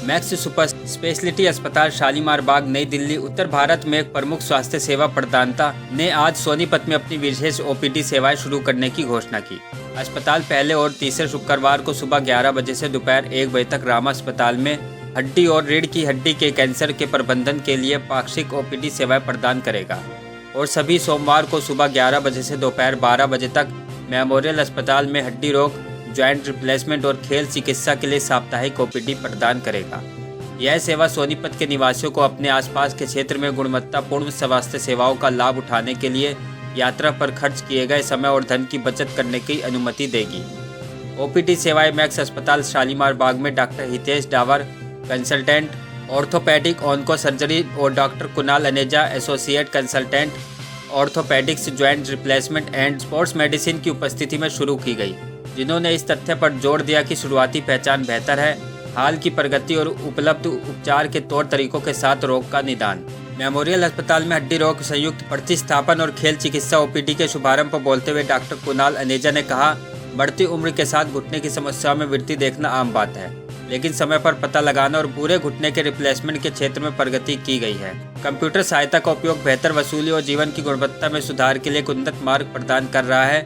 Max super speciality अस्पताल शालीमार बाग नई दिल्ली उत्तर भारत में एक प्रमुख स्वास्थ्य सेवा प्रदाता ने आज सोनीपत में अपनी विशेष ओपीडी सेवाएं शुरू करने की घोषणा की। अस्पताल पहले और तीसरे शुक्रवार को सुबह 11 बजे से दोपहर 1 बजे तक रामा अस्पताल में हड्डी और रीढ़ की हड्डी के कैंसर के प्रबंधन के लिए पाक्षिक ओपीडी सेवाएं प्रदान करेगा और सभी सोमवार को सुबह 11 बजे से दोपहर 12 बजे तक मेमोरियल अस्पताल में हड्डी रोग, जॉइंट रिप्लेसमेंट और खेल चिकित्सा के लिए साप्ताहिक ओपीडी प्रदान करेगा। यह सेवा सोनीपत के निवासियों को अपने आसपास के क्षेत्र में गुणवत्तापूर्ण स्वास्थ्य सेवाओं का लाभ उठाने के लिए यात्रा पर खर्च किए गए समय और धन की बचत करने की अनुमति देगी। ओपीडी सेवाएं मैक्स अस्पताल शालीमार बाग में doctor Hitesh Dawar, consultant orthopaedic onco surgery और doctor Kunal Aneja, associate consultant orthopaedics, joint replacement and sports medicine की उपस्थिति में शुरू की गई, जिन्होंने इस तथ्य पर जोर दिया कि शुरुआती पहचान बेहतर है, हाल की प्रगति और उपलब्ध उपचार के तौर तरीकों के साथ रोग का निदान। मेमोरियल अस्पताल में हड्डी रोग संयुक्त प्रतिस्थापन और खेल चिकित्सा ओपीडी के शुभारंभ पर बोलते हुए डॉक्टर कुणाल अनेजा ने कहा, बढ़ती उम्र के साथ घुटने की समस्याओं में वृद्धि देखना आम बात है, लेकिन समय पर पता लगाना और पूरे घुटने के रिप्लेसमेंट के क्षेत्र में प्रगति की गई है। कंप्यूटर सहायता का उपयोग बेहतर वसूली और जीवन की गुणवत्ता में सुधार के लिए एक उन्नत मार्ग प्रदान कर रहा है।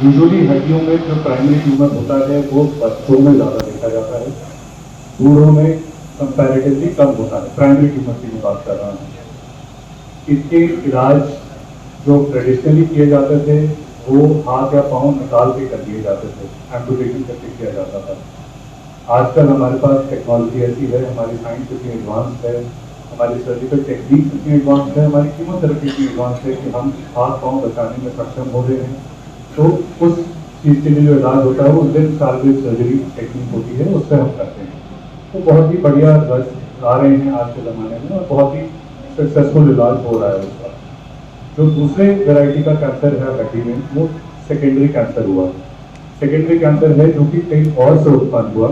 यूजुअली हड्डियों में जो प्राइमरी ट्यूमर होता है वो बच्चों में ज़्यादा देखा जाता है, बूढ़ों में कंपैरेटिवली कम होता है। प्राइमरी ट्यूमर की मैं बात कर रहा हूँ। इसके इलाज जो ट्रेडिशनली किए जाते थे वो हाथ या पाँव निकाल के कर दिए जाते थे, एम्पुटेशन करके किया जाता था। आजकल हमारे पास टेक्नोलॉजी ऐसी है, हमारी साइंस इतनी एडवांस है, हमारी सर्जिकल टेक्निक इतनी एडवांस है, हमारी कीमोथेरेपी इतनी एडवांस है कि हम हाथ पाँव बचाने में सक्षम हो रहे हैं। तो उस चीज़ के लिए जो इलाज होता है वो लिम्ब साल्वेज सर्जरी टेक्निक होती है, उससे हम करते हैं। तो बहुत ही बढ़िया ड्रग्स आ रहे हैं आज के ज़माने में और बहुत ही सक्सेसफुल इलाज हो रहा है उसका। जो दूसरे वैरायटी का कैंसर है हड्डी में, वो सेकेंडरी कैंसर हुआ। सेकेंडरी कैंसर है जो कि कहीं और से उत्पन्न हुआ,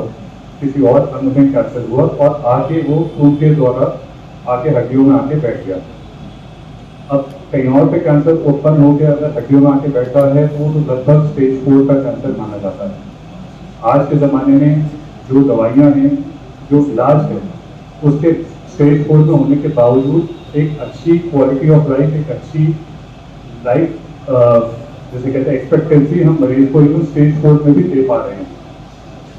किसी और अंग में कैंसर हुआ और आके वो खून के द्वारा आके हड्डियों में आके बैठ गया। अब कहीं और पे कैंसर उत्पन्न हो गया, अगर हड्डियों में आके बैठा है तो वो तो लगभग स्टेज 4 का कैंसर माना जाता है। आज के ज़माने में जो दवाइयाँ हैं, जो इलाज है, उसके स्टेज 4 में होने के बावजूद एक अच्छी क्वालिटी ऑफ लाइफ, एक अच्छी लाइफ जैसे कहते हैं एक्सपेक्टेंसी हम मरीज को इवन स्टेज 4 में भी दे पा रहे हैं।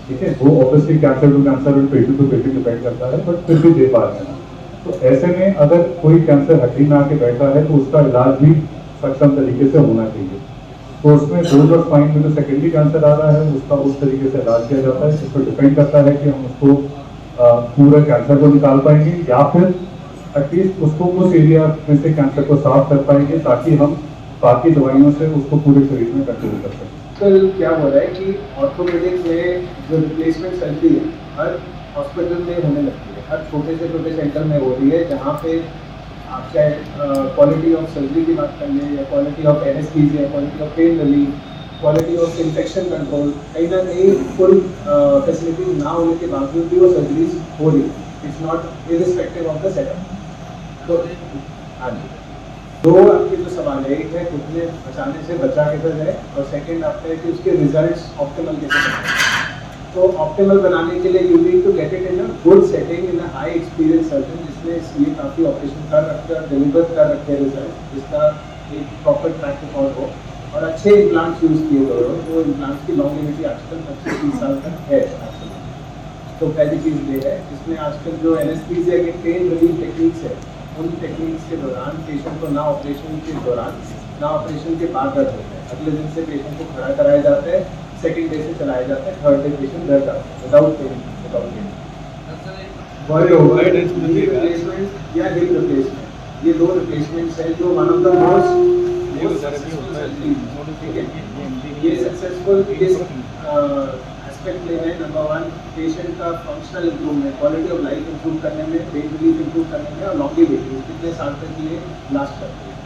ठीक है, वो obviously cancer to patient depend करता है, बट फिर भी दे पा रहे हैं। तो ऐसे में अगर कोई कैंसर हड्डी में आके बैठा है तो उसका इलाज भी सक्षम तरीके से होना चाहिए। तो उसमें बोन और स्पाइन में जो सेकेंडरी कैंसर आ रहा है उसका उस तरीके से इलाज किया जाता है। इस पर डिपेंड करता है कि हम उसको पूरे कैंसर को निकाल पाएंगे या फिर एटलीस्ट उसको उस एरिया में से कैंसर को साफ कर पाएंगे ताकि हम बाकी दवाइयों से उसको पूरे शरीर में कंट्रोल कर सकें। कल क्या हो रहा है कि ऑर्थोपेडिक्स में जो रिप्लेसमेंट सर्जरी है हर हॉस्पिटल में होने लगती है, हर छोटे से छोटे सेंटर में हो रही है, जहाँ पे आप चाहे क्वालिटी ऑफ सर्जरी की बात कर लें या quality of anaesthesia, quality of pain relief, quality of infection control, कहीं ना कहीं फुल फैसिलिटीज ना होने के बावजूद भी वो सर्जरीज हो रही है। It's not irrespective of the setup. तो हाँ जी, दो आपके जो सवाल है, एक है घुटने बचाने से बचा कैसे जाए और सेकंड आपका है कि उसके रिजल्ट्स ऑप्टिमल कैसे बनाए। तो ऑप्टिमल बनाने के लिए you need to get it in a good setting, in a high experience surgeon जिसने ये काफ़ी ऑपरेशन कर रखे और डिलीवर कर रखे हैं रिजल्ट, जिसका एक प्रॉपर ट्रैक रिकॉर्ड हो और अच्छे इम्प्लांट्स यूज़ किए गए हो। तो इम्प्लांट्स की लॉन्गेविटी आजकल 25-30 साल तक है आजकल। तो पहली चीज़ ये है, इसमें आजकल जो एनेस्थीसिया के पेन रिलीफ टेक्निक्स है, उन टेक्निक्स के दौरान पेशेंट को ना ऑपरेशन के दौरान ना ऑपरेशन के बाद दर्द होता है। अगले दिन से पेशेंट को खड़ा कराया जाता है, सेकेंड डे से चलाया जाता है, थर्ड डे पेशेंट घर जाता है without pain, without pain. Replacement या हिप रिप्लेसमेंट, ये दो रिप्लेसमेंट्स है जो वन ऑफ द मोस्ट ये सक्सेसफुल इस एस्पेक्ट ले रहे हैं। नंबर 1 पेशेंट का functional improvement, quality of life improve करने में, पेन रिलीफ इंप्रूव करने में और लॉन्गेविटी कितने साल तक ये लास्ट करती है।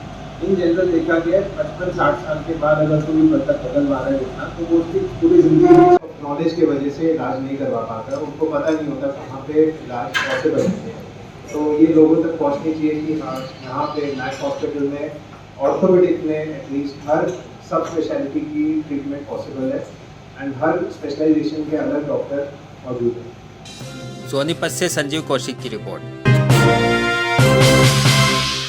इन जनरल देखा गया 55-60 साल के बाद अगर कोई बतख बदल पा रहा है देखना, तो वो उसकी पूरी जिंदगी नॉलेज की वजह से इलाज नहीं करवा पाता, उनको पता नहीं होता कहाँ पे इलाज पॉसिबल है। तो ये लोगों तक पहुँचनी चाहिए कि हाँ, यहाँ पे मैक्स हॉस्पिटल में ऑर्थोपेडिक में एटलीस्ट हर सब स्पेशलिटी की ट्रीटमेंट पॉसिबल है एंड हर स्पेशलाइजेशन के अलग डॉक्टर मौजूद है। सोनीपत से संजीव कौशिक की रिपोर्ट।